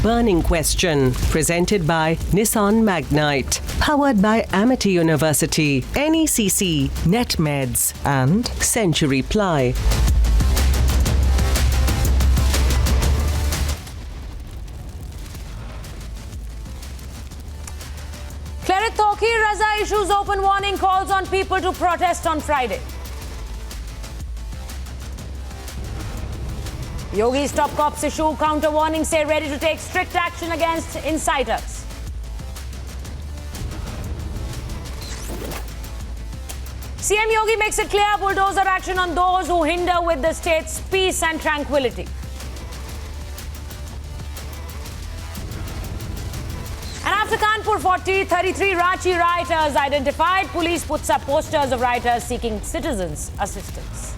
burning question. Presented by Nissan Magnite. Powered by Amity University, NECC, NetMeds and Century Ply. Tokir Raza issues open warning, calls on people to protest on Friday. Yogi's top cops issue counter warning, say ready to take strict action against inciters. CM Yogi makes it clear bulldozer action on those who hinder with the state's peace and tranquility. And after Kanpur 40, 33 Ranchi rioters identified. Police puts up posters of rioters seeking citizens' assistance.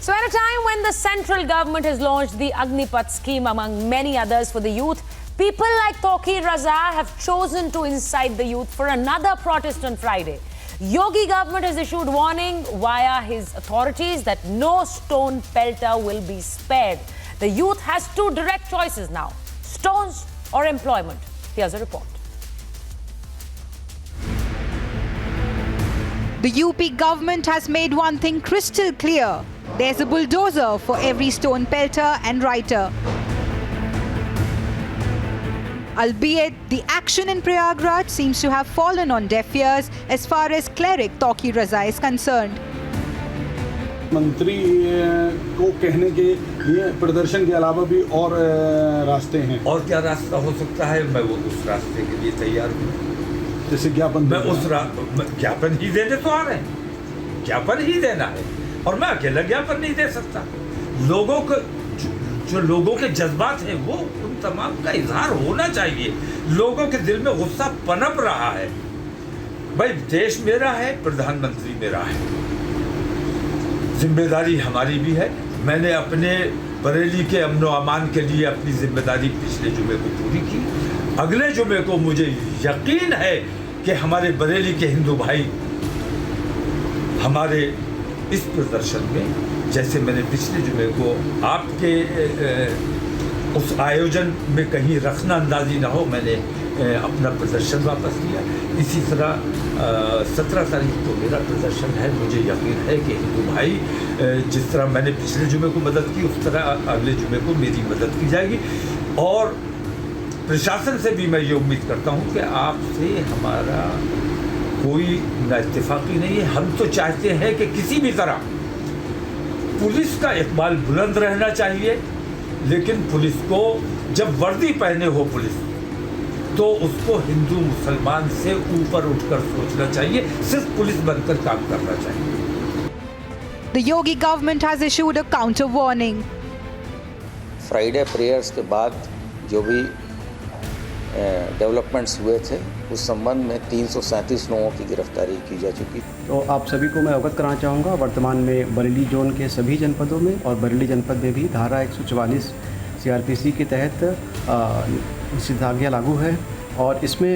So at a time when the central government has launched the Agnipath scheme among many others for the youth, people like Tokir Raza have chosen to incite the youth for another protest on Friday. Yogi government has issued warning via his authorities that no stone pelter will be spared. The youth has two direct choices now, stones or employment. Here's a report. The UP government has made one thing crystal clear. There's a bulldozer for every stone pelter and writer. Albeit, the action in Prioritise seems to have fallen on deaf ears as far as cleric Tokir Raza is concerned. मंत्री को कहने के लिए प्रदर्शन के अलावा भी और रास्ते हैं। और क्या रास्ता हो सकता है? मैं वो उस रास्ते के लिए तैयार हूँ। जैसे ज्ञापन, मैं उस ज्ञापन ही देने तो आ रहे हैं, ज्ञापन ही देना है और मैं अकेला ज्ञापन नहीं दे सकता। लोगों को जो लोगों के जज्बात हैं वो उन तमाम का इजहार होना चाहिए। लोगों के दिल में गुस्सा पनप रहा है। भाई देश मेरा है, प्रधानमंत्री मेरा है, जिम्मेदारी हमारी भी है। मैंने अपने बरेली के अमन व अमान के लिए अपनी जिम्मेदारी पिछले जुमे को पूरी की। अगले जुमे को मुझे यकीन है कि हमारे बरेली के हिंदू भाई हमारे इस प्रदर्शन में, जैसे मैंने पिछले जुमे को आपके उस आयोजन में कहीं रखना अंदाजी ना हो, मैंने अपना प्रदर्शन वापस लिया। इसी तरह 17 तारीख को मेरा प्रदर्शन है। मुझे यकीन है कि हिंदू भाई जिस तरह मैंने पिछले जुमे को मदद की, उस तरह अगले जुमे को मेरी मदद की जाएगी। और प्रशासन से भी मैं ये उम्मीद करता हूँ कि आपसे हमारा कोई नाइत्तेफाकी नहीं है। हम तो चाहते हैं कि किसी भी तरह पुलिस का इकबाल बुलंद रहना चाहिए, लेकिन पुलिस को जब वर्दी पहने हो पुलिस, तो उसको हिंदू मुसलमान से ऊपर उठकर सोचना चाहिए, सिर्फ पुलिस बनकर काम करना चाहिए। The Yogi government has issued a counter warning. Friday prayers के बाद जो भी डेवलपमेंट्स हुए थे उस संबंध में 337 लोगों की गिरफ्तारी की जा चुकी। तो आप सभी को मैं अवगत कराना चाहूँगा, वर्तमान में बरेली जोन के सभी जनपदों में और बरेली जनपद में भी धारा 144 CRPC के तहत निषेधाज्ञा लागू है और इसमें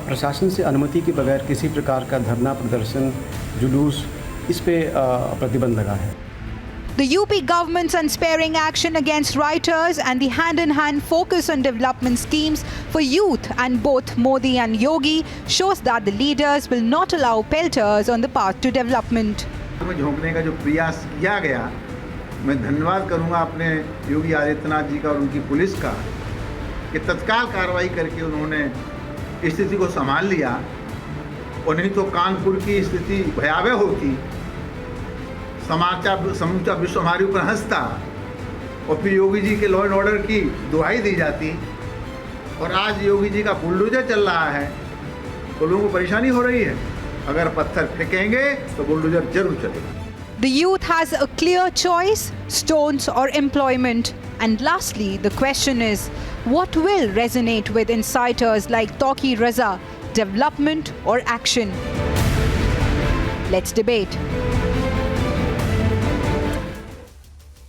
प्रशासन से अनुमति के बगैर किसी प्रकार का धरना, प्रदर्शन, जुलूस, इस पे प्रतिबंध लगा है। The UP government's unsparing action against rioters and the hand-in-hand focus on development schemes for youth and both Modi and Yogi shows that the leaders will not allow pelters on the path to development. में झोंकने का जो प्रयास किया गया, मैं धन्यवाद करूंगा अपने योगी आदित्यनाथ जी का और उनकी पुलिस का कि तत्काल कार्रवाई करके उन्होंने स्थिति को संभाल लिया। और नहीं तो कानपुर की स्थिति भयावह होती, समूचा विश्व हमारे ऊपर हंसता और फिर योगी जी के लॉ एंड ऑर्डर की दुहाई दी जाती। और आज योगी जी का बुलडोजर चल रहा है तो लोगों को परेशानी हो रही है। अगर पत्थर फेंकेंगे तो बुलडोजर जरूर चलेगा। The youth has a clear choice, stones or employment. And lastly, the question is, what will resonate with inciters like Tokir Raza, development or action? Let's debate.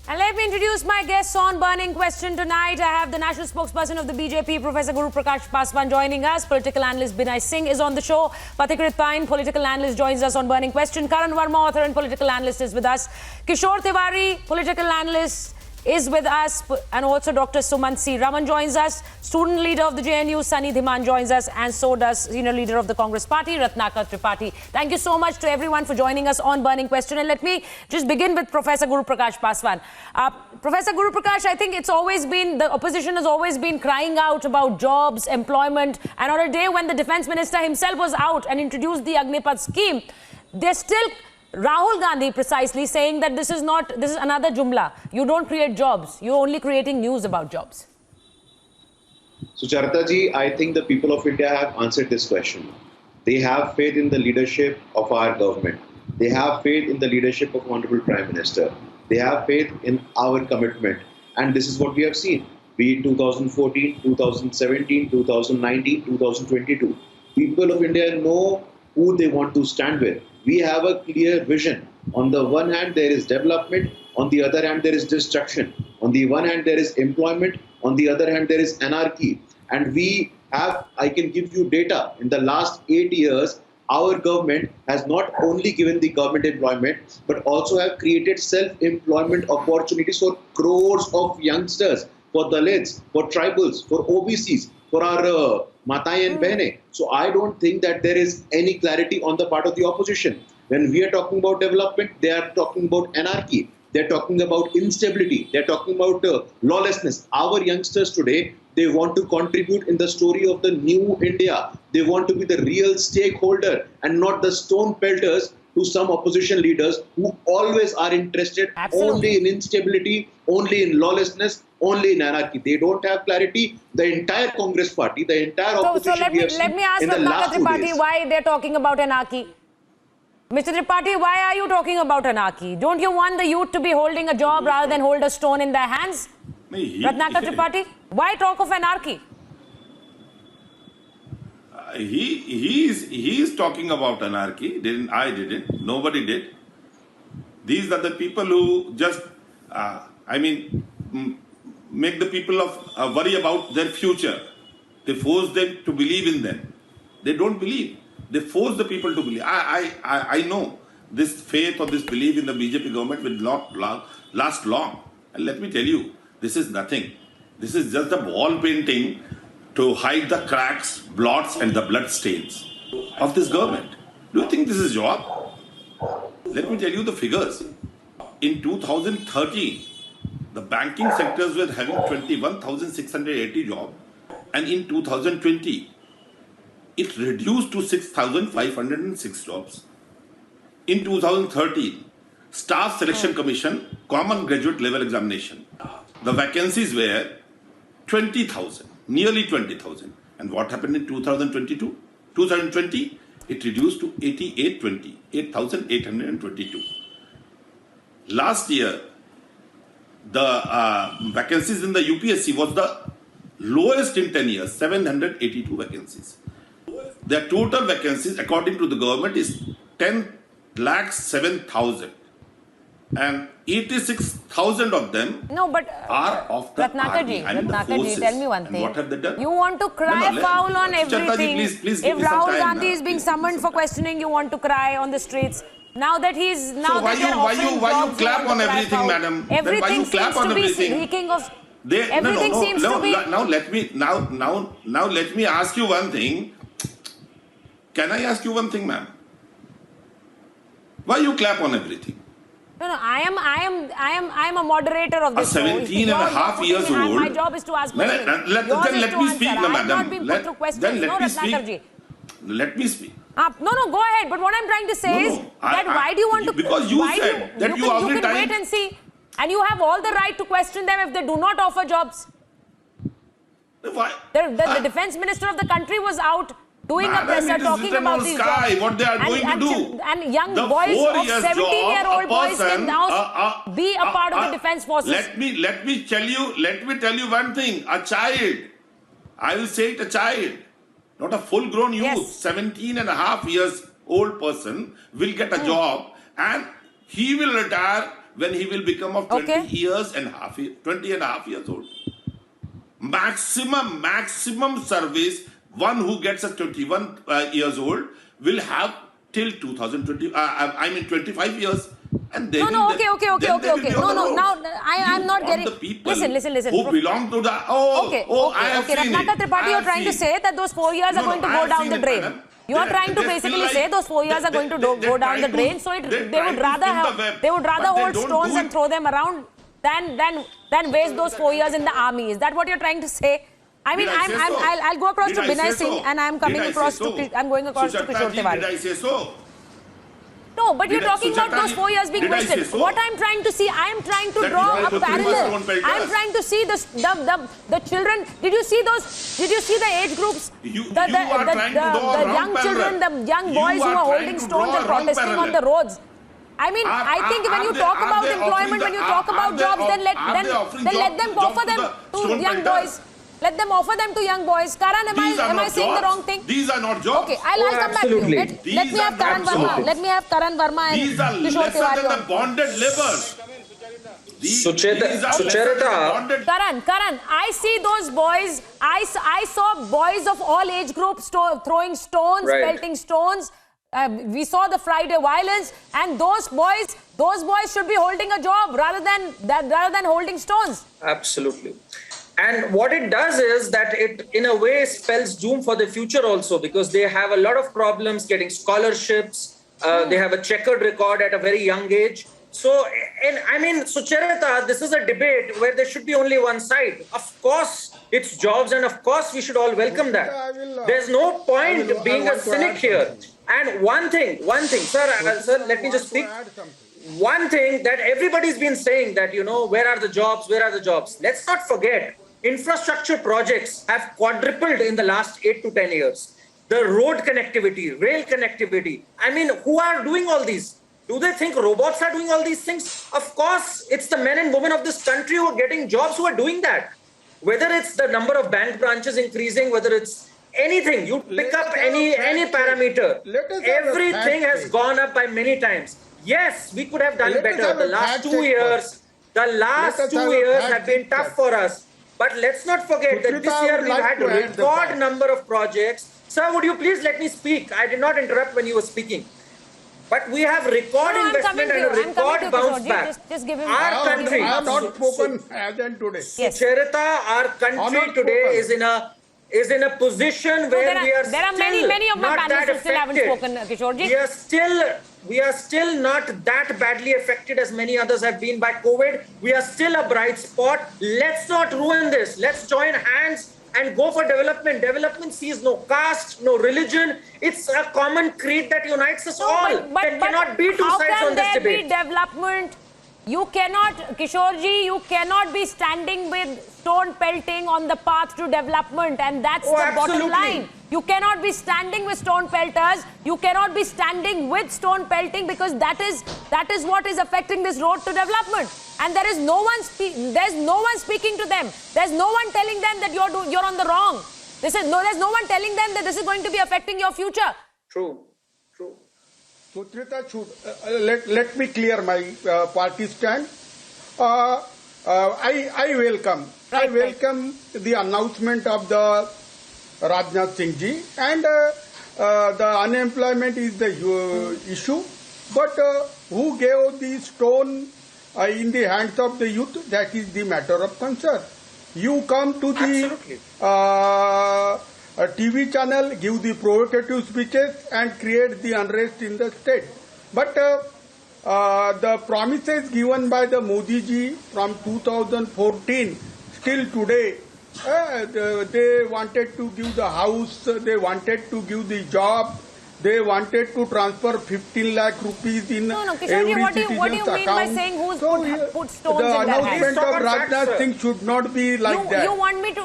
And let me introduce my guests on Burning Question tonight. I have the national spokesperson of the BJP, Professor Guru Prakash Paswan, joining us. Political analyst Binay Singh is on the show. Pathikrit Pain, political analyst, joins us on Burning Question. Karan Verma, author and political analyst, is with us. Kishore Tiwari, political analyst, is with us, and also Dr. Sumant C. Raman joins us. Student leader of the JNU, Sunny Dhiman, joins us, and so does senior leader of the Congress Party, Ratnakar Tripathi. Thank you so much to everyone for joining us on Burning Question. And let me just begin with Professor Guru Prakash Paswan. Professor Guru Prakash, I think it's always been, the opposition has always been crying out about jobs, employment, and on a day when the defense minister himself was out and introduced the Agnipath scheme, they're still Rahul Gandhi precisely saying that this is another jumla. You don't create jobs. You're only creating news about jobs. So Charita ji, I think the people of India have answered this question. They have faith in the leadership of our government. They have faith in the leadership of Honorable Prime Minister. They have faith in our commitment. And this is what we have seen. Be it 2014, 2017, 2019, 2022. People of India know who they want to stand with. We have a clear vision. On the one hand, there is development. On the other hand, there is destruction. On the one hand, there is employment. On the other hand, there is anarchy. And we have, I can give you data. In the last 8 years, our government has not only given the government employment, but also have created self-employment opportunities for crores of youngsters, for Dalits, for tribals, for OBCs, for our Matai and Behne. So I don't think that there is any clarity on the part of the opposition. When we are talking about development, they are talking about anarchy. They're talking about instability. They're talking about lawlessness. Our youngsters today, they want to contribute in the story of the new India. They want to be the real stakeholder and not the stone pelters to some opposition leaders who always are interested only in instability, only in lawlessness, only in anarchy. They don't have clarity. The entire Congress party, the entire opposition. So let me ask Ratnakar Tripathi why they're talking about anarchy. Mr. Tripathi, why are you talking about anarchy? Don't you want the youth to be holding a job rather than hold a stone in their hands? Ratnakar Tripathi, why talk of anarchy? He is talking about anarchy. I didn't. Nobody did. These are the people who just, make the people worry about their future. They force them to believe in them. They don't believe. They force the people to believe. I know this faith or this belief in the BJP government will not last long. And let me tell you, this is nothing. This is just a wall painting to hide the cracks, blots and the blood stains of this government. Do you think this is job? Let me tell you the figures. In 2013, the banking sectors were having 21,680 jobs, and in 2020, it reduced to 6,506 jobs. In 2013, Staff Selection Commission, Common Graduate Level Examination, the vacancies were 20,000. Nearly 20,000. And what happened in 2022? 2020, it reduced to 8,822. Last year, the vacancies in the UPSC was the lowest in 10 years, 782 vacancies. The total vacancies, according to the government, is 10,07,000. And 86,000 of them are of the army, Ratnakar ji, tell me one thing. What have they done? You want to cry foul on everything. Please if Rahul Gandhi is being summoned for questioning, you want to cry on the streets. Now that he's why you clap on everything, madam? Everything seems to be reeking of. Everything seems to be. Now let me ask you one thing. Can I ask you one thing, ma'am? Why you clap on everything? No, I am a moderator of this show. 17 and a half years old. My job is to ask questions. Then let me speak, madam. Let me speak. No, go ahead. But what I'm trying to say is that why do you want to... Because you said that you all the time... wait and see. And you have all the right to question them if they do not offer jobs. Why? The defense minister of the country was out doing a presser talking about these jobs. What they are going to do. And young boys of 17-year-old boys can now be a part of the defense forces. Let me tell you one thing. A child, I will say it, a child, not a full-grown youth, 17 and a half years old person will get a job and he will retire when he will become of 20 and a half years old. Maximum service, one who gets a 21 years old will have till 2020, 25 years. And they okay. No, I'm not getting. Listen. Who belong to the Ratnakar Tripathi, you're trying to say that those 4 years are going to go down the drain. You are trying to basically say those 4 years are going to go down the drain. So they would rather hold stones and throw them around than waste those 4 years in the army. Is that what you're trying to say? I mean, I'll go across to Binay Singh and I'm going across to Kishore Tiwari. Did I say so? No, but you're talking about those 4 years being wasted. So? What I'm trying to see, I am trying to draw a parallel. I'm trying to see the children. Did you see the age groups? The young children, the young boys who are holding stones and protesting on the roads. I mean, I think when you talk about employment, when you talk about jobs, then let them offer them to young boys. Let them offer them to young boys. Karan, am I saying the wrong thing? These are not jobs. Okay, I'll come back to you. Let me have Karan Verma. Let me have Karan Verma and These are Kishore Tiwari. lesser than the bonded laborers. Sucharita. Karan, I see those boys. I saw boys of all age groups throwing stones, pelting stones. We saw the Friday violence, and those boys should be holding a job rather than holding stones. Absolutely. And what it does is that it, in a way, spells doom for the future also, because they have a lot of problems getting scholarships. They have a checkered record at a very young age. So, and I mean, Sucharita, this is a debate where there should be only one side. Of course, it's jobs, and of course, we should all welcome that. There's no point being a cynic here. And one thing, sir, let me just speak. One thing that everybody's been saying that, where are the jobs? Let's not forget, infrastructure projects have quadrupled in the last 8 to 10 years. The road connectivity, rail connectivity. I mean, who are doing all these? Do they think robots are doing all these things? Of course, it's the men and women of this country who are getting jobs who are doing that. Whether it's the number of bank branches increasing, whether it's anything, you pick up any parameter. Everything has gone up by many times. Yes, we could have done better. The last 2 years have been tough for us. But let's not forget that this year we've had a record number of projects. Sir, would you please let me speak? I did not interrupt when you were speaking. But we have record investment and a record bounce back. Just give him our country. I have not spoken as in today. Yes. Charita, our country today is in a position where we are there are many of my panelists who still haven't spoken, Kishore. We are still not that badly affected as many others have been by COVID. We are still a bright spot. Let's not ruin this. Let's join hands and go for development. Development sees no caste, no religion. It's a common creed that unites us all. There cannot be two sides on this debate. How can there be development? You cannot, Kishorji, you cannot be standing with stone pelting on the path to development, and that's the bottom line. You cannot be standing with stone pelters. You cannot be standing with stone pelting, because that is what is affecting this road to development. And there is no one speaking to them. There's no one telling them that you're on the wrong. There's no one telling them that this is going to be affecting your future. True. Sucharita, let me clear my party stand. I welcome the announcement of the Rajnath Singh ji, and the unemployment is the issue. But who gave the stone in the hands of the youth? That is the matter of concern. You come to the TV channel, give the provocative speeches and create the unrest in the state. But the promises given by the Modi ji from 2014 still today, they wanted to give the house, they wanted to give the job, they wanted to transfer 15 lakh rupees in every citizen's account. What do you mean by saying who's put stones in their hands? The announcement of Rajnath Singh should not be like that. You want me to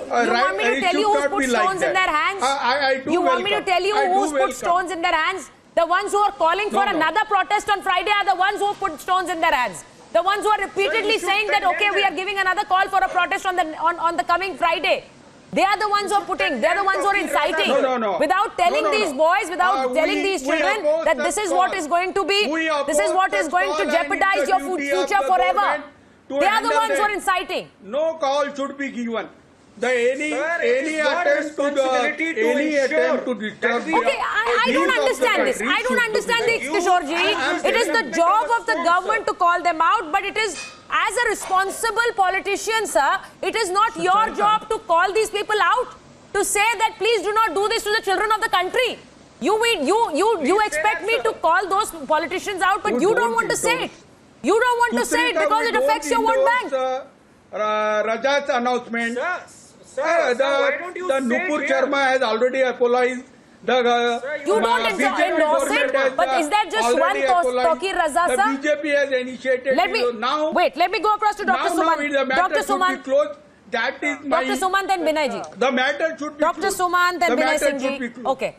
tell you who's put stones in their hands? You want me to tell you who's put stones in their hands? The ones who are calling for another protest on Friday are the ones who put stones in their hands. The ones who are repeatedly saying that, okay, we are giving another call for a protest on the coming Friday. They are the ones who are putting, they are the ones who are inciting. No. Without telling these boys, without telling these children that this is what is going to be, this is what is going to jeopardize your future forever. They are the ones who are inciting. No call should be given. Any attempt to disturb. Okay, I don't understand this. I don't understand this, Kishorji. It is the job of the government to call them out, but it is, as a responsible politician, sir, it is not your job to call these people out, to say that please do not do this to the children of the country. You expect me to call those politicians out, but you don't want to say it. You don't want to say it because it affects your vote bank. Rajat's announcement. Sir, why don't you the say Nupur it Sharma has already apologized. You don't endorse it, but is that just one Tokir Raza, sir? The BJP has initiated. Let me go across to Dr. Sumant. Dr. Sumant. That is my... Dr. Sumant and Binay ji. The matter should be Dr. Sumant and Binay Singh ji. Okay.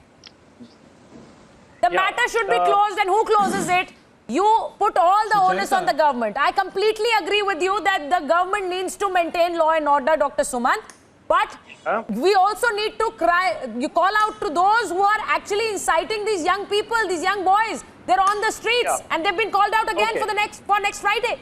The matter should be closed, and who closes it? You put all the onus on the government. I completely agree with you that the government needs to maintain law and order, Dr. Sumant. But we also need to call out to those who are actually inciting these young people, these young boys. They're on the streets and they've been called out again for next Friday.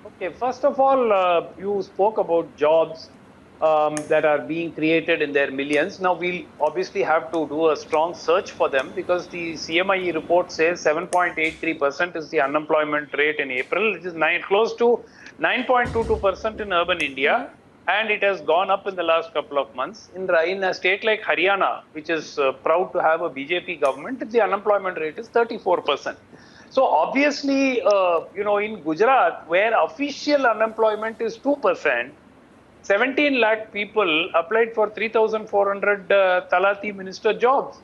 Okay, first of all, you spoke about jobs that are being created in their millions. Now, we'll obviously have to do a strong search for them because the CMIE report says 7.83% is the unemployment rate in April. It is close to 9.22% in urban India. And it has gone up in the last couple of months. In a state like Haryana, which is proud to have a BJP government, the unemployment rate is 34%. So obviously, in Gujarat, where official unemployment is 2%, 17 lakh people applied for 3,400 Talati minister jobs.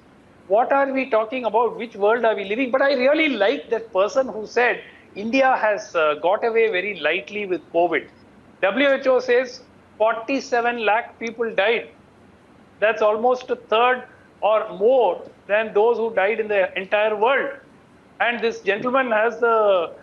What are we talking about? Which world are we living? But I really like that person who said India has got away very lightly with COVID. WHO says 47 lakh people died. That's almost a third or more than those who died in the entire world. And this gentleman has the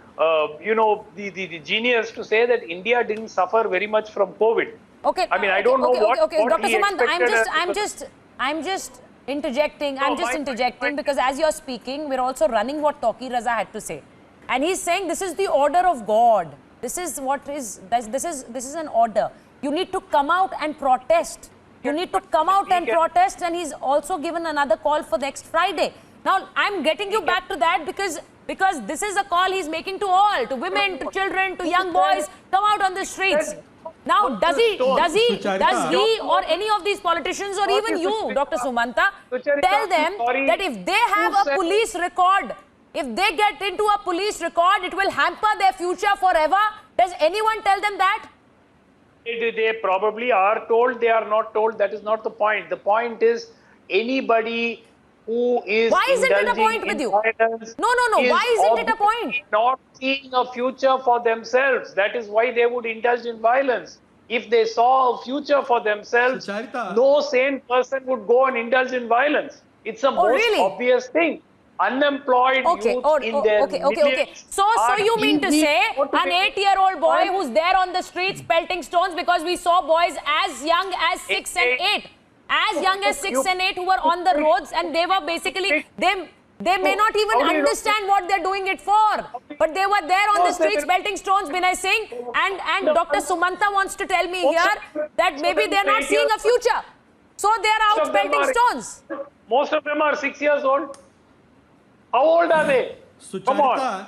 genius to say that India didn't suffer very much from COVID. Okay. I mean, I don't know what Dr. he Sumant, expected. I'm just interjecting. I'm just interjecting because as you're speaking, we're also running what Tokir Raza had to say, and he's saying this is the order of God. This is an order. You need to come out and protest. You need to come out and protest, and he's also given another call for next Friday. Now, I'm getting you back to that because this is a call he's making to all, to women, to children, to young boys, come out on the streets. Now, does he or any of these politicians or even you, Dr. Sumanta, tell them that if they have a police record, if they get into a police record, it will hamper their future forever? Does anyone tell them that? They probably are told, they are not told. That is not the point. The point is anybody who is Why isn't it a point with you? No. Why isn't it a point? Not seeing a future for themselves. That is why they would indulge in violence. If they saw a future for themselves, no sane person would go and indulge in violence. It's a most obvious thing. Unemployed youth in their millions. So you mean to say an 8-year-old boy who's there on the streets pelting stones, because we saw boys as young as 6 and 8, as young as 6 and 8 who were on the roads, and they were basically, they may not even understand what they're doing it for, but they were there on the streets pelting stones, Binay Singh, and Dr. Sumanta wants to tell me here that maybe they're not seeing a future. So they're out pelting stones. Most of them are 6 years old. How old are they? Come on. Have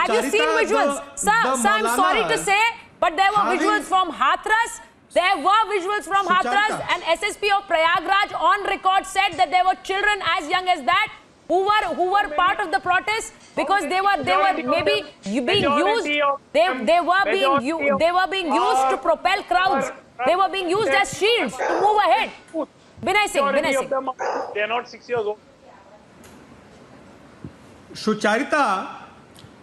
you seen visuals? Sir, I'm sorry to say, but there were visuals from Hathras. There were visuals from Hathras, and SSP of Prayagraj on record said that there were children as young as that who were part of the protest because they were maybe being used. They were being used to propel crowds. They were being used as shields to move ahead. Binay Singh. They are not 6 years old. Sucharita,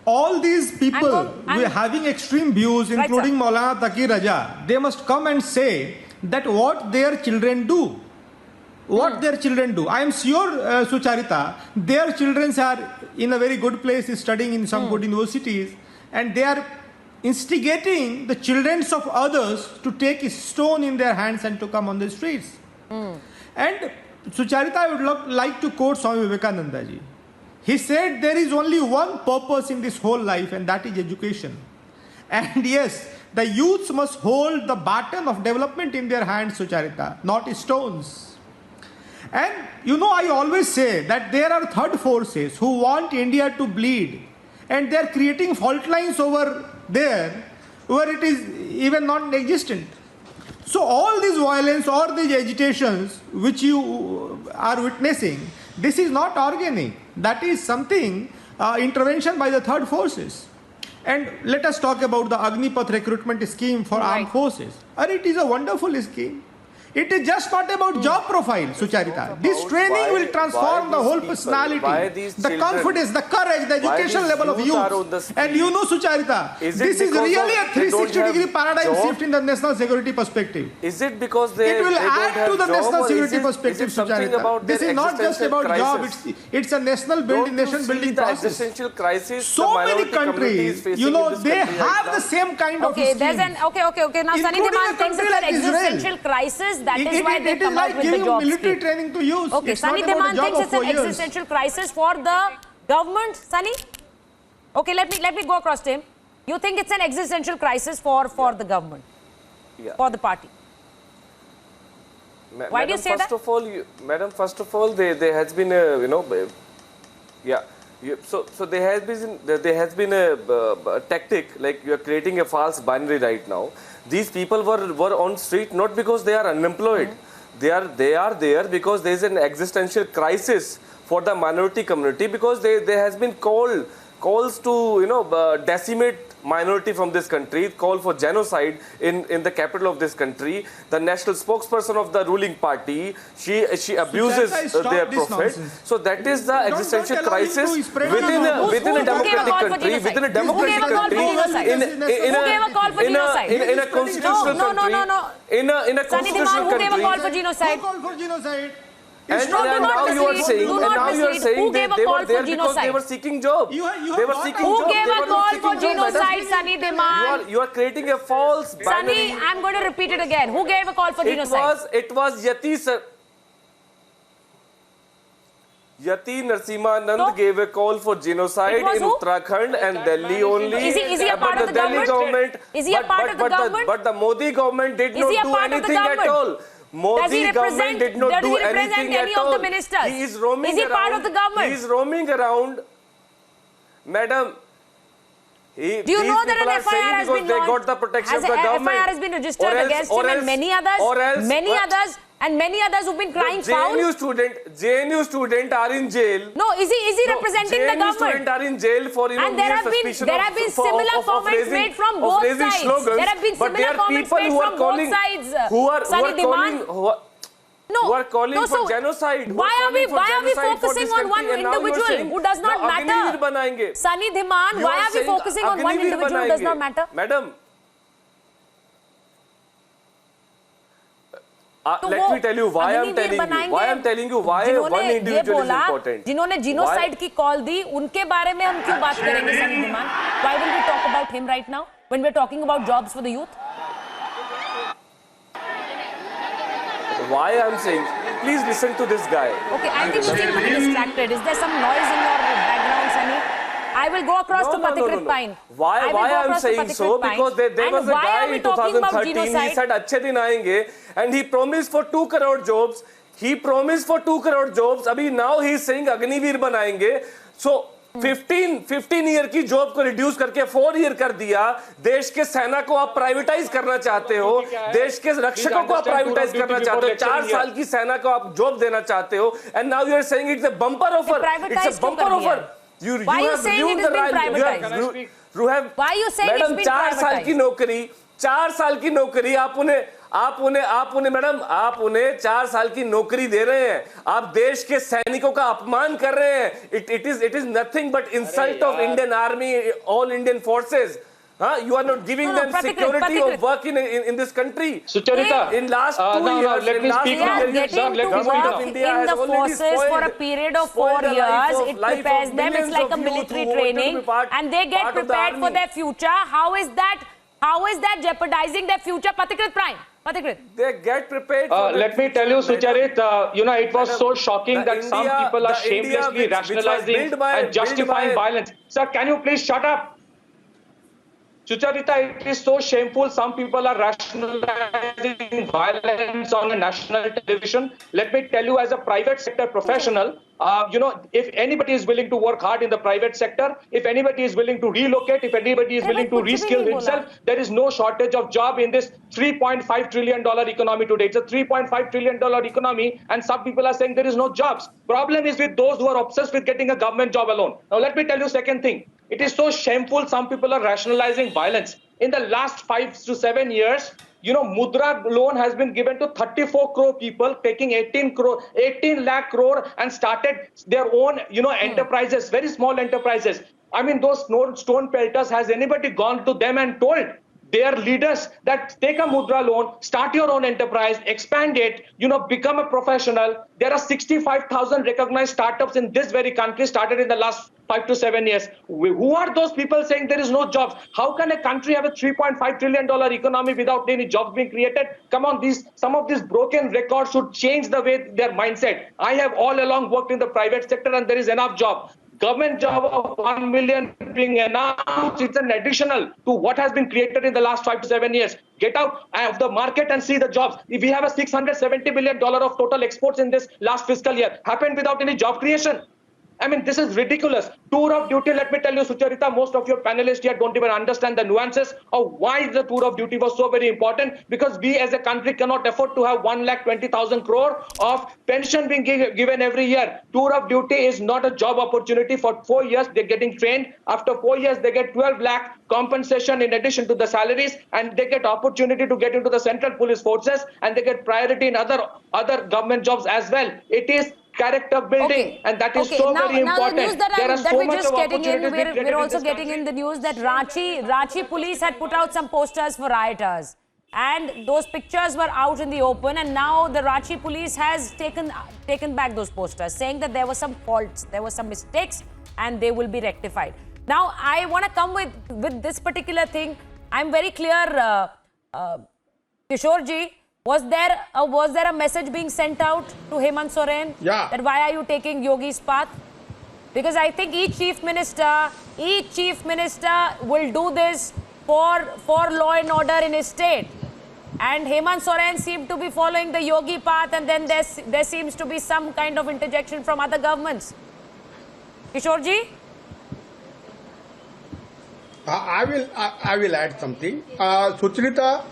all these people having extreme views, including Maulana Taqi Raja, they must come and say that what their children do. What their children do. I am sure, Sucharita, their children are in a very good place, studying in some good universities, and they are instigating the children of others to take a stone in their hands and to come on the streets. And Sucharita, I would like to quote Swami Vivekananda ji. He said there is only one purpose in this whole life, and that is education. And yes, the youths must hold the baton of development in their hands, Sucharita, not stones. And you know, I always say that there are third forces who want India to bleed, and they are creating fault lines over there where it is even non-existent. So all this violence or these agitations which you are witnessing, this is not organic. That is something, intervention by the third forces. And let us talk about the Agnipath recruitment scheme for armed forces. And it is a wonderful scheme. It is just not about job profile, Sucharita. This training will transform the whole personality, the confidence, the courage, the education level of youth. And you know, Sucharita, this is really a 360-degree paradigm shift in the national security perspective. Is it because they will add to the national security perspective, Sucharita? This is not just about job, it's a national building, nation building process. Existential crisis so many countries, you know, they have the same kind of scheme. There's an okay. Now, Sunny Deman thinks it's an existential crisis. That is why they come out with the job military training to use. Okay, Sunny Deman thinks it's an existential crisis for the government. Sunny? Okay, let me go across to him. You think it's an existential crisis for the government? Yeah. For the party? Why do you say that? Madam, first of all, there has been a, so there has been a tactic, like you are creating a false binary right now. These people were on street not because they are unemployed. They are there because there is an existential crisis for the minority community, because there has been calls to decimate minority from this country, call for genocide in the capital of this country. The national spokesperson of the ruling party, she abuses their prophet. So that is the existential crisis within a democratic country, within a democratic country, in a constitutional country, in a constitutional country. Who gave a call for genocide? Who called for genocide? And now you are saying they were there because they were seeking job. They were seeking job. Who gave a call for genocide, Sunny Deman? You are creating a false binary. Sunny, I'm going to repeat it again. Who gave a call for genocide? It was Yati Narasimhanand gave a call for genocide in Uttarakhand and Delhi only. Is he a part of the government? Is he a part of the government? But the Modi government did not do anything at all. Modi government did not do anything at all. He is roaming around. Is he part of the government? He is roaming around. Madam, do you know that an FIR has been launched? They got the protection of the government. FIR has been registered against him and many others who've been crying foul. JNU student are in jail. No, is he representing the government? JNU student are in jail for and there have been similar comments made from both sides. There have been similar comments made from both sides. Who are calling for genocide. Why are we focusing on one individual who does not matter? Sunny Deman, why are we focusing on one individual who does not matter? Madam, let me tell you why I'm telling you why one individual is important. जिन्होंने genocide की call दी, उनके बारे में हम क्यों बात करेंगे, Sunny Deman? Why will we talk about him right now when we're talking about jobs for the youth? Why I'm saying, please listen to this guy. Okay, I think you seem to be distracted. Is there some noise in your background, Sunny? I will go across to Pathikrit Pine. Why I'm saying so? Because there was a guy in 2013, he said, "Achhe din aayenge," and he promised for 2 crore jobs. Abhi now he is saying Agniveer banayenge. So 15 year की job को reduce करके 4 year कर दिया. देश के सेना को आप प्राइवेटाइज करना चाहते हो, देश के रक्षकों को आप प्राइवेटाइज करना चाहते हो, 4 साल की सेना को आप जॉब देना चाहते हो, and now you are saying it's a bumper offer. It's a bumper offer. You have ruined the right. Why are you saying it's been privatized? 4 साल की नौकरी आप उन्हें मैडम, आप उन्हें 4 साल की नौकरी दे रहे हैं. आप देश के सैनिकों का अपमान कर रहे हैं. It is nothing but insult of Indian Army, all Indian forces. You are not giving them security of work in this country. Sucharita, in last 2 years, let me speak now. They are getting to work in the forces for a period of 4 years. It prepares them. It's like a military training, and they get prepared for their future. How is that jeopardizing their future? Pathikrit Prime. Pathikrit. They get prepared. Let me tell you, Sucharit, it was so shocking that some people are shamelessly rationalizing and justifying violence. Sir, can you please shut up? Sucharita, it is so shameful. Some people are rationalizing violence on a national television. Let me tell you, as a private sector professional, if anybody is willing to work hard in the private sector, if anybody is willing to relocate, if anybody is willing to reskill himself, there is no shortage of job in this $3.5 trillion economy today. It's a $3.5 trillion economy, and some people are saying there is no jobs. Problem is with those who are obsessed with getting a government job alone. Now, let me tell you second thing. It is so shameful. Some people are rationalizing violence. In the last 5 to 7 years, Mudra loan has been given to 34 crore people, taking 18 lakh crore and started their own, enterprises, very small enterprises. I mean, those stone pelters, has anybody gone to them and told their leaders that take a Mudra loan, start your own enterprise, expand it, become a professional? There are 65,000 recognized startups in this very country started in the last 5 to 7 years. Who are those people saying there is no jobs? How can a country have a $3.5 trillion economy without any jobs being created? Come on, some of these broken records should change the way their mindset. I have all along worked in the private sector and there is enough job. Government job of 1 million being announced, it's an additional to what has been created in the last 5 to 7 years. Get out of the market and see the jobs. If we have a $670 billion of total exports in this last fiscal year, happened without any job creation. I mean, this is ridiculous. Tour of duty, let me tell you, Sucharita, most of your panelists here don't even understand the nuances of why the tour of duty was so very important, because we as a country cannot afford to have 1,20,000 crore of pension being given every year. Tour of duty is not a job opportunity. For 4 years, they're getting trained. After 4 years, they get 12 lakh compensation in addition to the salaries, and they get opportunity to get into the central police forces, and they get priority in other government jobs as well. It is character building, and that is so very important. Now the news that we're just getting in, we're also getting in the news that Ranchi police had put out some posters for rioters, and those pictures were out in the open, and now the Ranchi police has taken back those posters, saying that there were some faults, there were some mistakes, and they will be rectified. Now I want to come with this particular thing. I'm very clear, Kishore ji. Was there a message being sent out to Hemant Soren? Yeah. That why are you taking Yogi's path? Because I think each chief minister will do this for law and order in his state. And Hemant Soren seemed to be following the Yogi path, and then there seems to be some kind of interjection from other governments. Kishore ji? I will add something. Sucharita,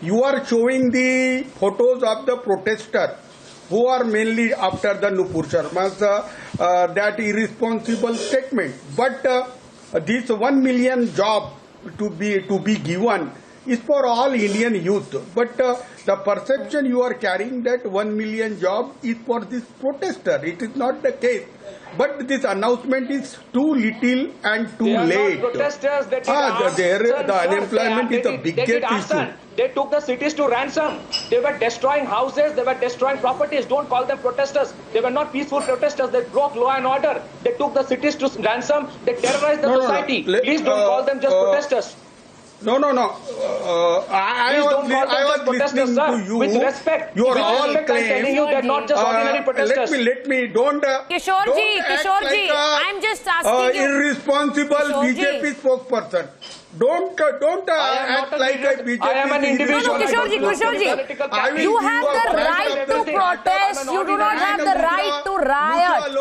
you are showing the photos of the protesters who are mainly after the Nupur Sharma's that irresponsible statement. But this 1 million job to be given is for all Indian youth. But the perception you are carrying that 1 million job is for this protester. It is not the case. But this announcement is too little and too late. Protesters, the unemployment is the biggest issue. They took the cities to ransom. They were destroying houses. They were destroying properties. Don't call them protesters. They were not peaceful protesters. They broke law and order. They took the cities to ransom. They terrorized the society. Please don't call them just protesters. No. I was listening to you. With respect. You are all I'm telling you they're not just ordinary protesters. Let me, don't Kishore ji, I'm just asking you. Irresponsible BJP spokesperson. Don't act like a BJP. I am an individual. No, Kishore ji. You have the right to protest. You do not have the right to riot.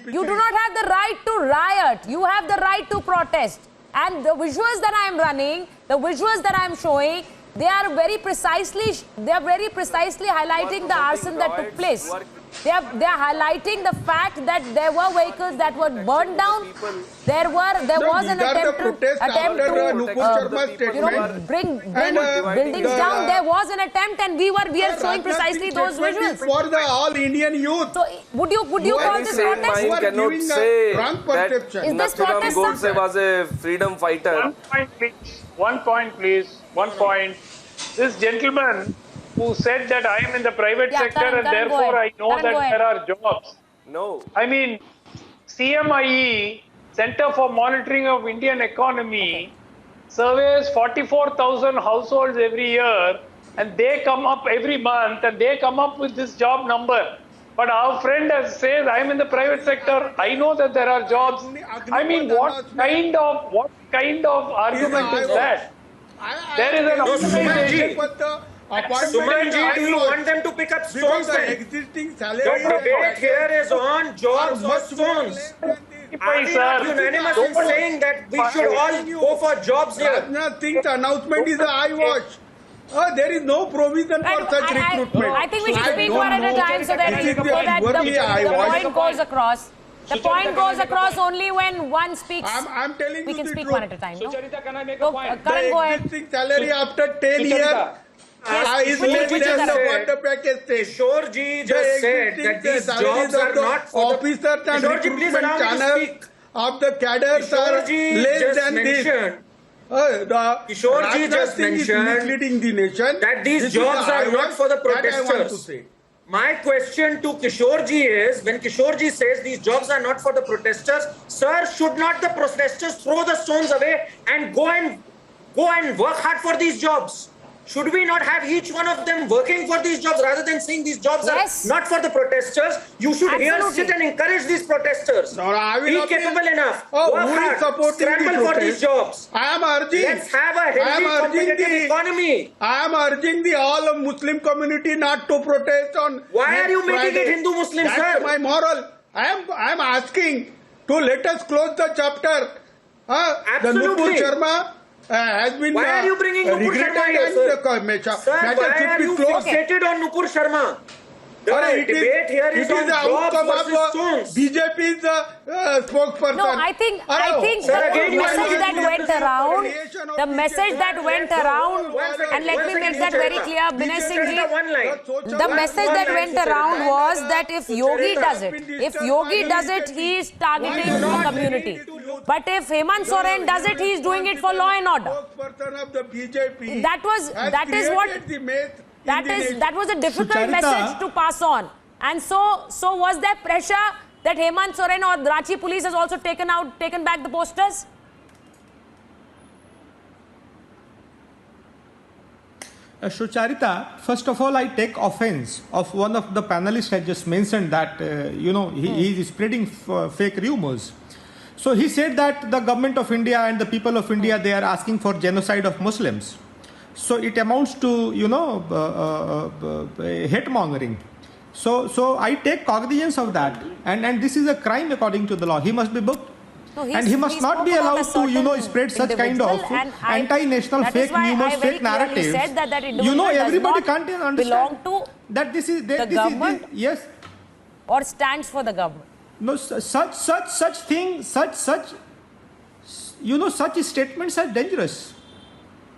You do not have the right to riot. You have the right to protest. And the visuals that I am running, the visuals that I am showing, they are very precisely highlighting the arson that took place. They are highlighting the fact that there were vehicles that were burned down. There was an attempt to bring buildings down. There was an attempt, and we are showing precisely those visuals. For the all Indian youth. So would you call this protest? Mind cannot say that Is this protest Godse was a freedom fighter. One point, please. One point. This gentleman who said that I am in the private sector and therefore I know that there are jobs. No. I mean, CMIE, Center for Monitoring of Indian Economy, surveys 44,000 households every year, and they come up every month and they come up with this job number. But our friend says, I am in the private sector, I know that there are jobs. I mean, what kind of argument is that? There is an organization. Sumanji, do you want them to pick up stones then? Existing The debate here is on jobs or stones. Are we not unanimous in saying that we should all go for jobs here? Rajnath Singh's announcement is an eyewash. There is no provision for such recruitment. I think we should speak one at a time so that the point goes across. The point goes across only when one speaks. I'm telling we you can the speak truth. one at a time. So, No? Charita, can I make a point? Karan, go ahead. Existing salary after 10 years is less than what the package says. Kishore ji just said that these jobs are not for the officers and Kishore ji, please recruitment allow me to channels speak. of the cadres are Kishore ji less just than this. mentioned Kishore ji just mentioned misleading the nation. that these jobs are not for the protesters. My question to Kishore ji is, when Kishore ji says these jobs are not for the protesters, sir, should not the protesters throw the stones away and go and work hard for these jobs? Should we not have each one of them working for these jobs rather than saying these jobs are not for the protesters? You should here sit and encourage these protesters. No, I will be not capable enough. Oh, work who is hard. supporting the Scramble for protest? these jobs. I am urging. Let's have a healthy, competitive economy. I am urging the all Muslim community not to protest on. Why are you making Friday. it Hindu-Muslim, That's sir? my moral. I am asking to let us close the chapter. The Absolutely. Nupur Sharma has been. Why are you bringing Nupur Sharma here, sir? Sir, why are you fixated on Nupur Sharma? The debate here is on jobs versus stones. BJP's spokesperson. No, I think Sir, the again, message that went around, and let me make that very clear, Binay Singh ji, the message that went around was that if Yogi does it, he is targeting the community. But if Hemant Soren does it, he is doing it for law and order. That was a difficult message to pass on. And so was there pressure that Hemant Soren or Ranchi police has also taken back the posters? Sucharita, first of all, I take offense of one of the panelists had just mentioned that, he is spreading fake rumors. So he said that the government of India and the people of India, they are asking for genocide of Muslims. So it amounts to, hate mongering. So I take cognizance of that. And this is a crime according to the law. He must be booked. No, and he must not be allowed to, spread such kind of anti-national fake rumors, fake narratives. Said that everybody can't understand belong to that this is the government. Yes. Or stands for the government. No, such statements are dangerous.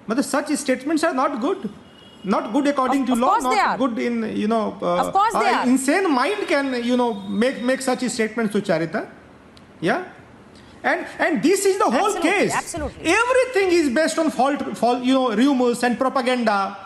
But such statements are not good. Not good according to law, not good in, of course they are. Insane mind can, make such statements, Sucharita. Yeah? And this is the whole case. Absolutely. Everything is based on rumors and propaganda.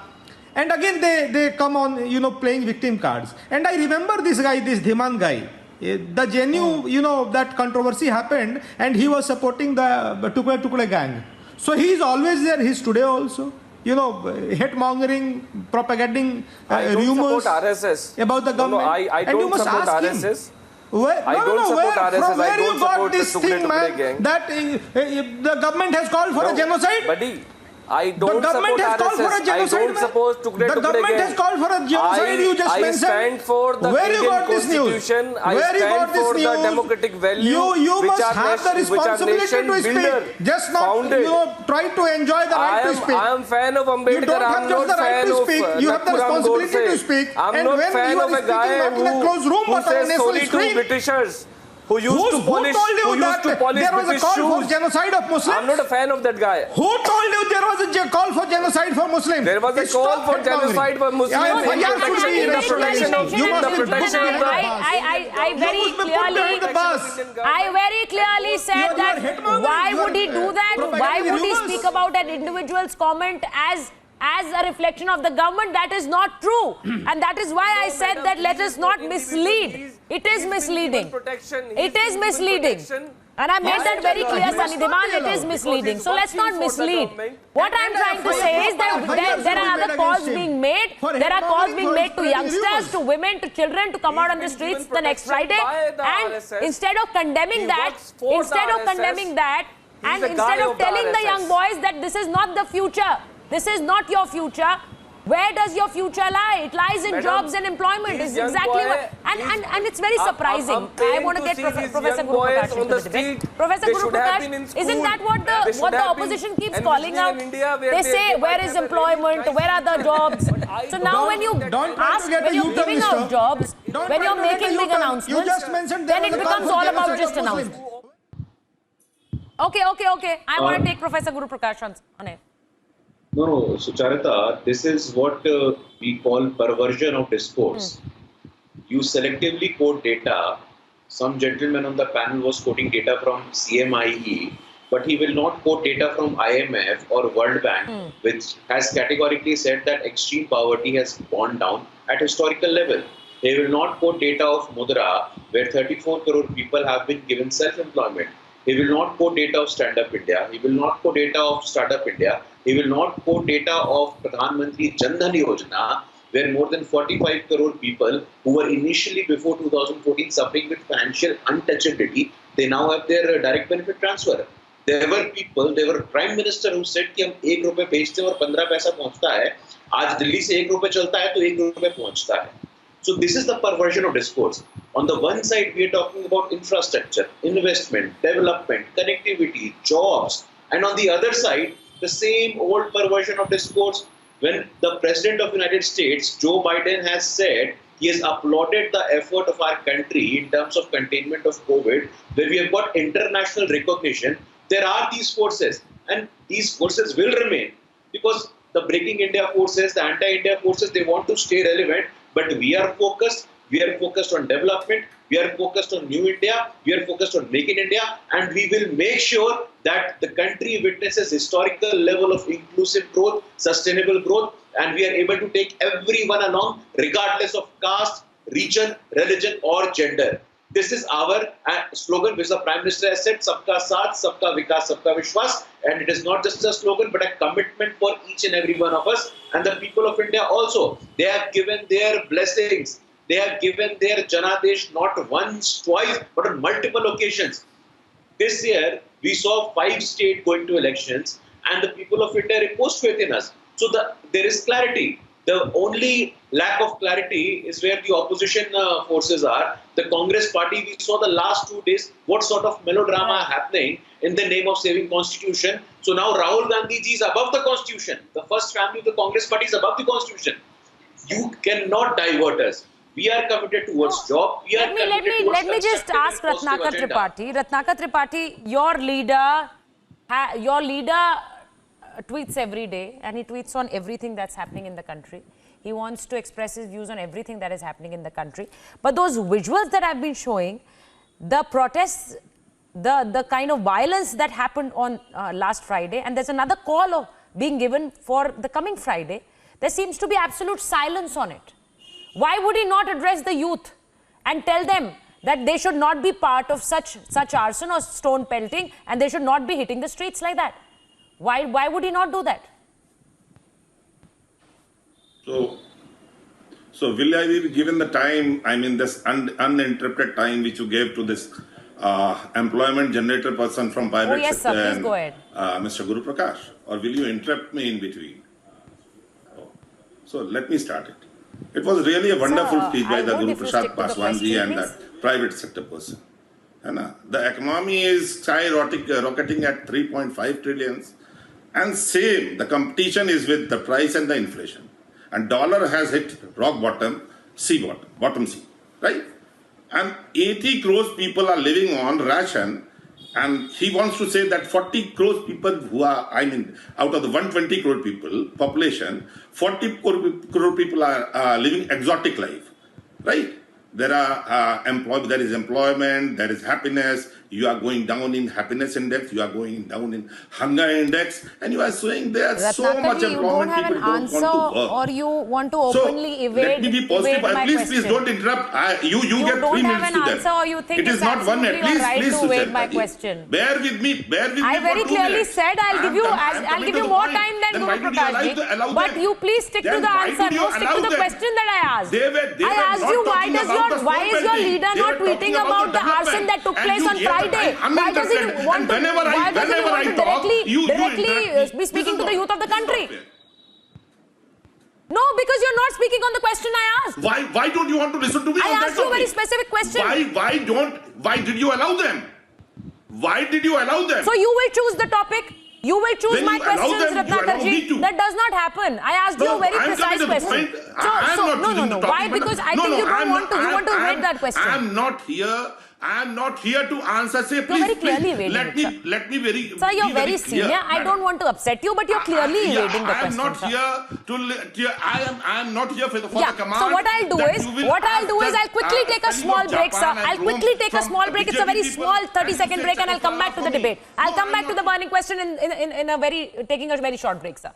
And again, they come on, playing victim cards. And I remember this guy, this Dhiman guy. The genuine, that controversy happened, and he was supporting the Tukle gang. So he is always there. He is today also. Hate mongering, propagating rumors about the government. I don't support RSS. I don't support RSS. From where you got this thing, man, that the government has called for a genocide? Buddy, I don't support RSS. I don't support Tukde The Tukde government gang. has called for a genocide, you just I mentioned. stand for the Where you Indian got this news? constitution. I Where you got stand this for the news? democratic value You which must our have the nation, which our responsibility nation to builder speak. Just not founded. try to enjoy the right to speak. I am fan of Ambedkar. You don't have I'm just not the right fan to of speak. You have the Nathuram responsibility Godse. to speak. I'm And not when fan you of are a guy speaking not in a closed room, who but on a says national sorry to screen. Britishers. Who used to polish, who told you who used that to polish there was British a call shoes. for genocide of Muslims? I'm not a fan of that guy. Who told you there was a call for genocide for Muslims? There was a call for genocide for Muslims in the protection of I very clearly said that why would he do that? Why would he speak about an individual's comment as a reflection of the government? That is not true. And that is why I said that let us not mislead. It is misleading. It is misleading. And I made that very clear, Sunny Dhiman, it is misleading. So let's not mislead. What I'm trying to say is that there are other calls being made. There are calls being made to youngsters, to women, to children to come out on the streets the next Friday. And instead of condemning that, and instead of telling the young boys that this is not the future, this is not your future, where does your future lie? It lies in jobs and employment. Is exactly what, and it's very surprising. I want to get Professor Guru Prakash into the debate. Professor Guru Prakash, isn't that what the opposition keeps calling out? They say, where is employment? Where are the jobs? So now when you ask, when you're giving out jobs, when you're making big announcements, then it becomes all about just announcements. Okay. I want to take Professor Guru Prakash on it. No, Sucharita, this is what we call perversion of discourse. You selectively quote data. Some gentleman on the panel was quoting data from CMIE, but he will not quote data from IMF or World Bank, which has categorically said that extreme poverty has gone down at historical level. He will not quote data of Mudra, where 34 crore people have been given self-employment. He will not quote data of Stand Up India. He will not quote data of Startup India. He will not quote data of Pradhan Mantri Jan Dhan Yojana, where more than 45 crore people who were initially before 2014 suffering with financial untouchability, they now have their direct benefit transfer. There were prime minister who said कि हम 1 रुपए भेजते हैं और 15 पैसा पहुंचता है. आज दिल्ली से 1 रुपए चलता है तो 1 रुपए पहुंचता है. So this is the perversion of discourse. On the one side, we are talking about infrastructure, investment, development, connectivity, jobs. And on the other side, the same old perversion of discourse when the President of the United States, Joe Biden, has said he has applauded the effort of our country in terms of containment of COVID, where we have got international recognition. There are these forces, and these forces will remain because the Breaking India forces, the anti-India forces, they want to stay relevant. But we are focused on development, we are focused on New India, we are focused on Make in India, and we will make sure that the country witnesses historical level of inclusive growth, sustainable growth, and we are able to take everyone along regardless of caste, region, religion or gender. This is our slogan which the Prime Minister has said, Sabka Saath, Sabka Vikas, Sabka Vishwas. And it is not just a slogan, but a commitment for each and every one of us. And the people of India also, they have given their blessings. They have given their Janadesh not once, twice, but on multiple occasions. This year, we saw 5 states going to elections, and the people of India reposed faith in us. So there is clarity. The only lack of clarity is where the opposition forces are. The Congress party, we saw the last 2 days what sort of melodrama happening in the name of saving constitution. So now Rahul Gandhi ji is above the constitution. The first family of the Congress party is above the constitution. You cannot divert us. We are committed towards job. Let me just ask Ratnakar Tripathi. Ratnakar Tripathi, your leader tweets every day, and he tweets on everything that's happening in the country. He wants to express his views on everything that is happening in the country. But those visuals that I've been showing, the protests, the kind of violence that happened on last Friday, and there's another call being given for the coming Friday, there seems to be absolute silence on it. Why would he not address the youth and tell them that they should not be part of such arson or stone pelting, and they should not be hitting the streets like that? Why would he not do that? So will I be given the time, I mean this uninterrupted time which you gave to this employment generator person from private Oh, yes, sector. sir. Please go ahead. Mr. Guru Prakash, or will you interrupt me in between? So let me start it. It was really a wonderful speech by the Guru Prasad Paswanji and that private sector person. The economy is rocketing at 3.5 trillions, and same, the competition is with the price and the inflation. And dollar has hit rock bottom, bottom C, right? And 80 crores people are living on ration, and he wants to say that 40 crores people who are, out of the 120 crore people population, 40 crore people are living exotic life, right? There is employment, there is happiness. You are going down in happiness index, you are going down in hunger index, and you are saying there's so much employment. You don't have an answer, or you want to openly evade. Let me be positive. Please don't interrupt. You get 3 minutes to them. You don't have an answer, or you think it is not 1 minute. Please to evade my question. Bear with me. I very clearly said I'll give you more time than Guru Prakash. But you please stick to the answer. No, stick to the question that I asked. I asked you why is your leader not tweeting about the arson that took place on Friday? Why does he want to directly be speaking to the youth of the country? No, because you're not speaking on the question I asked. Why don't you want to listen to me? I asked you a very specific question. Why did you allow them? Why did you allow them? So you will choose the topic. You will choose my questions, Ratnakar-ji. That does not happen. I asked you a very precise question. No. Why? Because I think you want to evade that question. I am not here to answer. Say, please, you're very clearly evading let me very. Sir, you're very senior. I don't want to upset you, but you're clearly evading the question. I am not here for the command. So what I'll do is I'll quickly take a small break, sir. I'll quickly take a small break. It's a very small 30-second break, and I'll come back to the debate. I'll come back to the burning question taking a very short break, sir.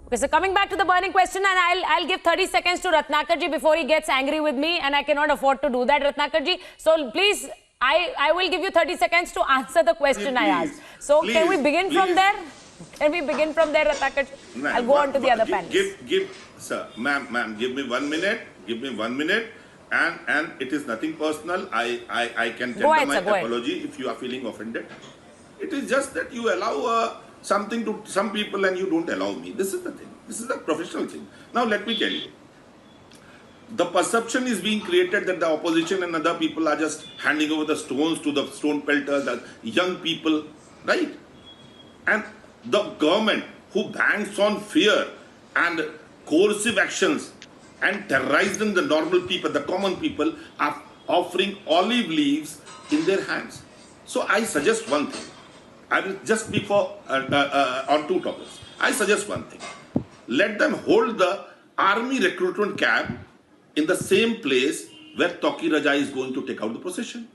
Okay, so coming back to the burning question, and I'll give 30 seconds to Ratnakar-ji before he gets angry with me, and I cannot afford to do that, Ratnakar-ji. So please, I will give you 30 seconds to answer the question I asked. So can we begin from there? Can we begin from there, Ratnakar-ji? I'll go on to the other panelists. Sir, ma'am, give me 1 minute. Give me 1 minute. And it is nothing personal. I can tender my apology if you are feeling offended. It is just that you allow something to some people and you don't allow me. This is the thing. This is the professional thing. Now let me tell you. The perception is being created that the opposition and other people are just handing over the stones to the stone pelters, the young people, right? And the government who banks on fear and coercive actions and terrorizing the normal people, the common people, are offering olive leaves in their hands. So I suggest one thing. I will just speak on two topics. I suggest one thing. Let them hold the army recruitment camp in the same place where Toki Raja is going to take out the procession.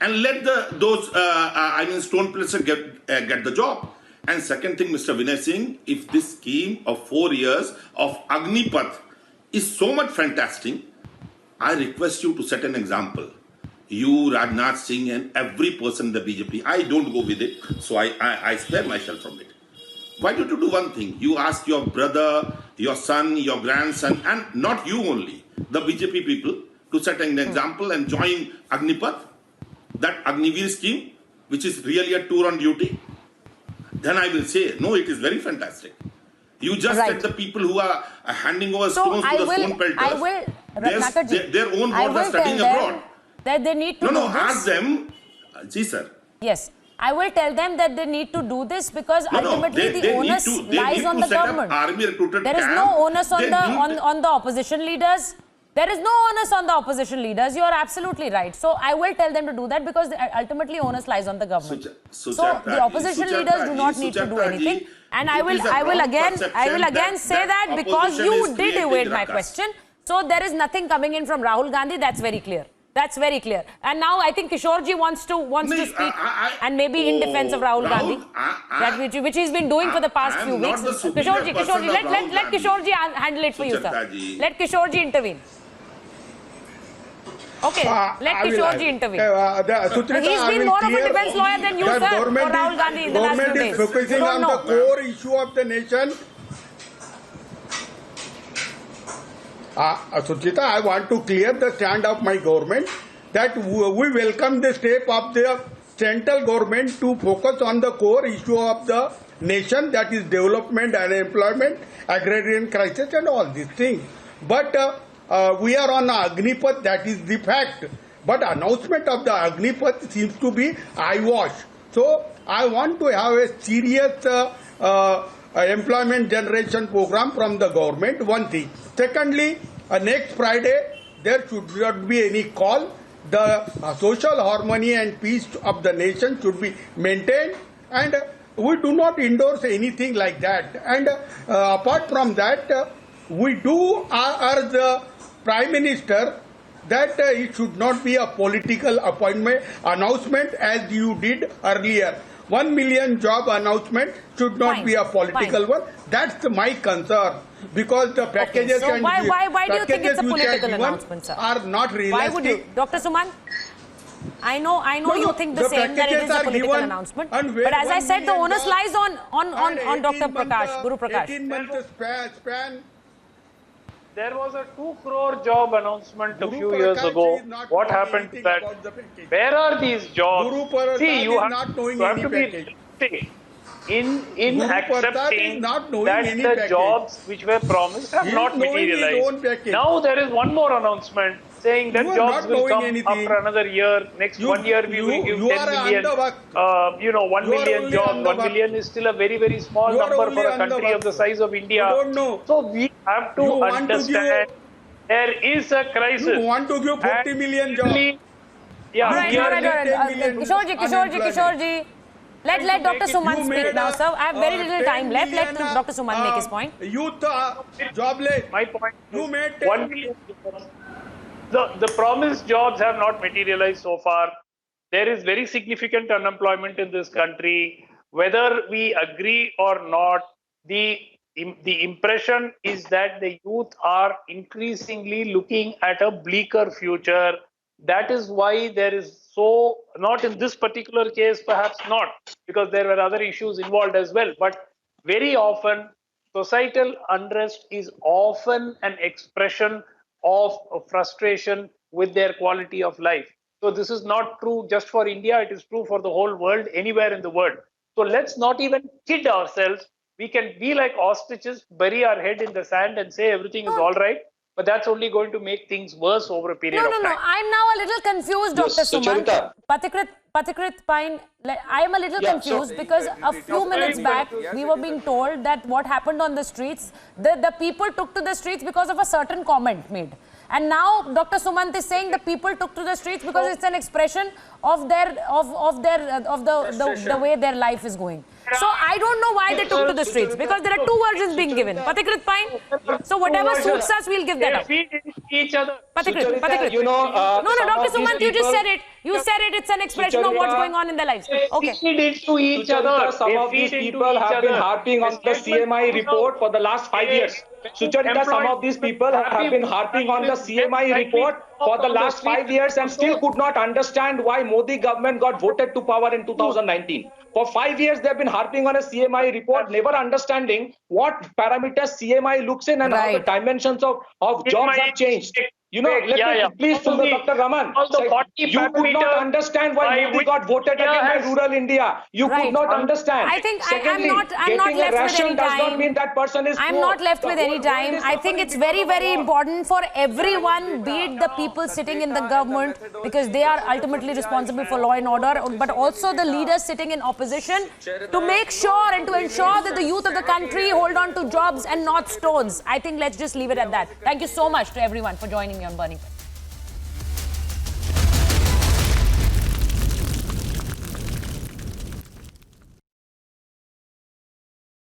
And let those stone placers get the job. And second thing, Mr. Vinay Singh, if this scheme of 4 years of Agnipath is so much fantastic, I request you to set an example. You, Rajnath Singh, and every person in the BJP. I don't go with it, so I spare myself from it. Why don't you do one thing? You ask your brother, your son, your grandson, and not you only, the BJP people, to set an example and join Agnipath, that Agnivir scheme, which is really a tour on duty. Then I will say, no, it is very fantastic. You just let the people who are handing over stones to the stone pelters, their own boards are studying abroad. That they need to do this. Ask them. See, sir. Yes. I will tell them that they need to do this because ultimately the onus lies on the government. There is no onus on the opposition leaders. There is no onus on the opposition leaders. You are absolutely right. So I will tell them to do that because ultimately onus lies on the government. So the opposition leaders do not need to do anything. And I will again say that because you did evade my question. So there is nothing coming in from Rahul Gandhi. That's very clear. That's very clear. And now I think Kishorji wants to speak and maybe in defense of Rahul Gandhi, which he's been doing for the past few weeks. Kishorji, let Kishorji handle it for you, sir. Let Kishorji intervene. Okay, let Kishorji intervene. He's been more of a defense lawyer than you, sir, for Rahul Gandhi in the last few days. Government is focusing on the core issue of the nation. Suchita, I want to clear the stand of my government. that we welcome the step of the central government to focus on the core issue of the nation, that is development, unemployment, agrarian crisis and all these things. But we are on Agnipath, that is the fact. But announcement of the Agnipath seems to be eyewash. So I want to have a serious employment generation program from the government, one thing. Secondly, next Friday, there should not be any call. The social harmony and peace of the nation should be maintained, and we do not endorse anything like that. And apart from that, we do urge the Prime Minister that it should not be a political appointment announcement as you did earlier. 1 million job announcement should not be a political one. That's my concern, because the packages so and why do you think it's a packages which are political given announcement, sir? are not realistic. Why would you, Dr. Suman? I know you think the same, that it is a political announcment. But as I said, the onus lies on Dr. Prakash, Guru Prakash. 18 months span. There was a 2 crore job announcement a few years ago. What happened to that? Where are these jobs? See, you have to be realistic in accepting that the jobs which were promised have not materialized. Now there is one more announcement saying that jobs will come after another year. Next 1 year we will give 10 million. 1 million jobs. 1 million is still a very, very small number for a country of the size of India. So we have to understand there is a crisis. You want to give 40 million jobs. Yeah, all right. Kishorji. Let Dr. Suman speak now, sir. I have very little time left. Let Dr. Suman make his point. Youth jobless. My point you is made 1 million jobs. The promised jobs have not materialized so far. There is very significant unemployment in this country. Whether we agree or not, the impression is that the youth are increasingly looking at a bleaker future. That is why there is not in this particular case, perhaps not, because there were other issues involved as well. But very often, societal unrest is often an expression of frustration with their quality of life. So this is not true just for India, it is true for the whole world, anywhere in the world. So let's not even kid ourselves. We can be like ostriches, bury our head in the sand and say everything is all right. But that's only going to make things worse over a period of time. No. I'm now a little confused, Dr. Suman. Pathikrit Pine, I am a little confused because a few minutes back, we were being told that what happened on the streets, the people took to the streets because of a certain comment made. And now Dr. Sumant is saying the people took to the streets because it's an expression of the way their life is going. So I don't know why they took to the streets, because there are two versions being given. Pathikrit Pine. So whatever suits us, we'll give that up. Each other. Pathikrit. No, Dr. Sumant, you just said it. You said it. It's an expression of what's going on in their lives. Okay. To each other. Some of these people have been harping on the CMI report for the last 5 years. Sucharita, some of these people have been harping on the CMI report for the last 5 years and still could not understand why Modi government got voted to power in 2019. For 5 years, they've been harping on a CMI report, never understanding what parameters CMI looks in and how the dimensions of jobs have changed. You know, please, Dr. Raman, you could not understand why Modi got voted again by rural India. You could not understand. I think Secondly, I'm not left with any does not time. mean that person is I'm poor. not left with any time. I think it's very, very important for everyone, be it the people sitting in the government, because they are ultimately responsible for law and order, but also the leaders sitting in opposition, to make sure and to ensure that the youth of the country hold on to jobs and not stones. I think let's just leave it at that. Thank you so much to everyone for joining me on Burning.